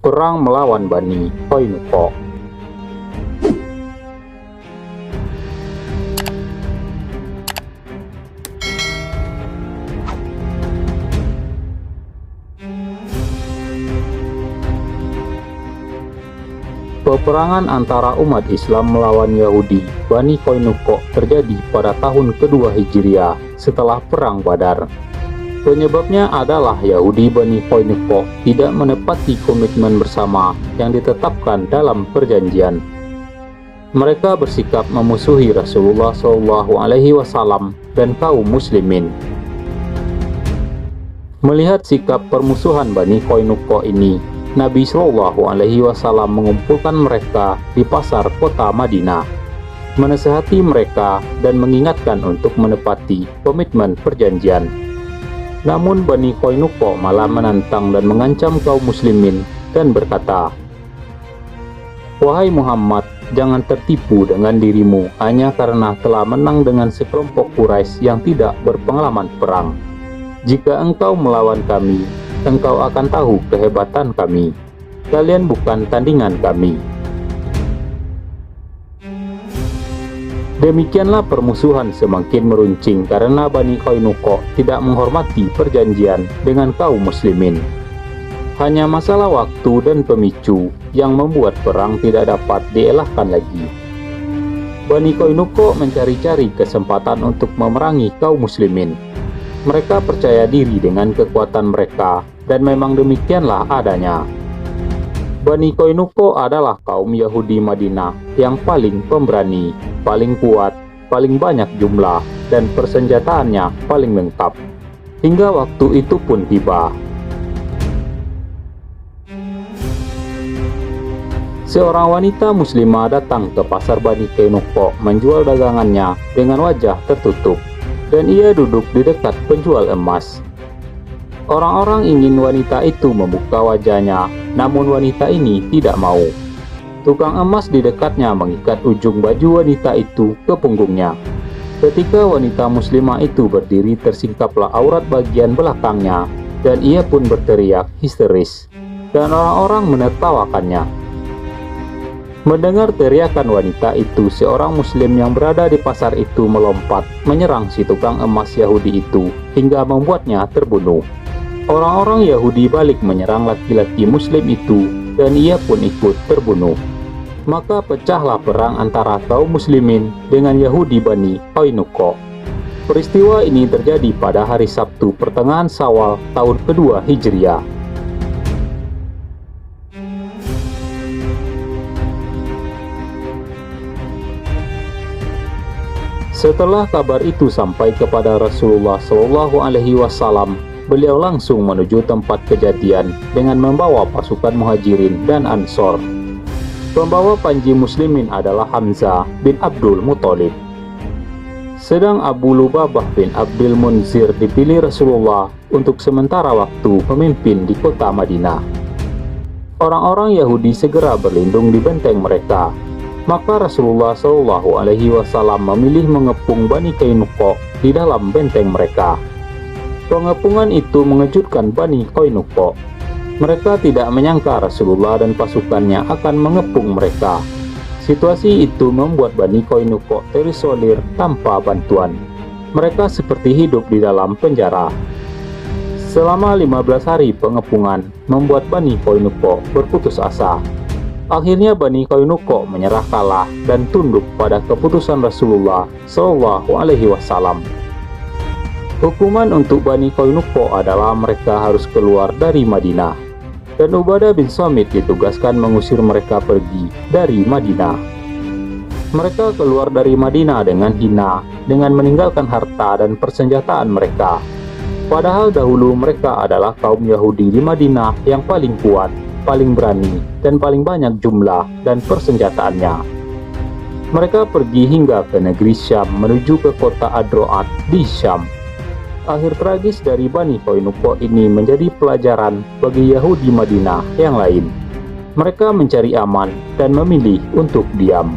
Perang melawan Bani Qainuqa. Peperangan antara umat Islam melawan Yahudi Bani Qainuqa terjadi pada tahun kedua Hijriah setelah Perang Badar. Penyebabnya adalah Yahudi Bani Qainuqa tidak menepati komitmen bersama yang ditetapkan dalam perjanjian. Mereka bersikap memusuhi Rasulullah SAW dan kaum muslimin. Melihat sikap permusuhan Bani Qainuqa ini, Nabi SAW mengumpulkan mereka di pasar kota Madinah, menasihati mereka dan mengingatkan untuk menepati komitmen perjanjian. Namun Bani Qainuqa malah menantang dan mengancam kaum muslimin dan berkata, "Wahai Muhammad, jangan tertipu dengan dirimu hanya karena telah menang dengan sekelompok Quraisy yang tidak berpengalaman perang. Jika engkau melawan kami, engkau akan tahu kehebatan kami. Kalian bukan tandingan kami." Demikianlah permusuhan semakin meruncing karena Bani Qainuqa tidak menghormati perjanjian dengan kaum muslimin. Hanya masalah waktu dan pemicu yang membuat perang tidak dapat dielakkan lagi. Bani Qainuqa mencari-cari kesempatan untuk memerangi kaum muslimin. Mereka percaya diri dengan kekuatan mereka, dan memang demikianlah adanya. Bani Qainuqa adalah kaum Yahudi Madinah yang paling pemberani, paling kuat, paling banyak jumlah, dan persenjataannya paling lengkap. Hingga waktu itu pun tiba. Seorang wanita muslimah datang ke pasar Bani Qainuqa menjual dagangannya dengan wajah tertutup, dan ia duduk di dekat penjual emas. Orang-orang ingin wanita itu membuka wajahnya, namun wanita ini tidak mau. Tukang emas di dekatnya mengikat ujung baju wanita itu ke punggungnya. Ketika wanita muslimah itu berdiri, tersingkaplah aurat bagian belakangnya, dan ia pun berteriak histeris, dan orang-orang menertawakannya. Mendengar teriakan wanita itu, seorang muslim yang berada di pasar itu melompat menyerang si tukang emas Yahudi itu hingga membuatnya terbunuh. Orang-orang Yahudi balik menyerang laki-laki muslim itu, dan ia pun ikut terbunuh. Maka pecahlah perang antara kaum muslimin dengan Yahudi Bani Qainuqa. Peristiwa ini terjadi pada hari Sabtu pertengahan Syawal tahun kedua Hijriah. Setelah kabar itu sampai kepada Rasulullah SAW, beliau langsung menuju tempat kejadian dengan membawa pasukan Muhajirin dan Ansor. Pembawa panji muslimin adalah Hamzah bin Abdul Muthalib. Sedang Abu Lubabah bin Abdul Munzir dipilih Rasulullah untuk sementara waktu memimpin di kota Madinah. Orang-orang Yahudi segera berlindung di benteng mereka. Maka Rasulullah SAW memilih mengepung Bani Qainuqa di dalam benteng mereka. Pengepungan itu mengejutkan Bani Qainuqa. Mereka tidak menyangka Rasulullah dan pasukannya akan mengepung mereka. Situasi itu membuat Bani Qainuqa terisolir tanpa bantuan. Mereka seperti hidup di dalam penjara. Selama 15 hari pengepungan membuat Bani Qainuqa berputus asa. Akhirnya Bani Qainuqa menyerah kalah dan tunduk pada keputusan Rasulullah SAW. Hukuman untuk Bani Qainuqa adalah mereka harus keluar dari Madinah, dan Ubadah bin Samit ditugaskan mengusir mereka pergi dari Madinah. Mereka keluar dari Madinah dengan hina, dengan meninggalkan harta dan persenjataan mereka. Padahal dahulu mereka adalah kaum Yahudi di Madinah yang paling kuat, paling berani, dan paling banyak jumlah dan persenjataannya. Mereka pergi hingga ke negeri Syam menuju ke kota Adroat di Syam. Akhir tragis dari Bani Qainuqa ini menjadi pelajaran bagi Yahudi Madinah yang lain. Mereka mencari aman dan memilih untuk diam.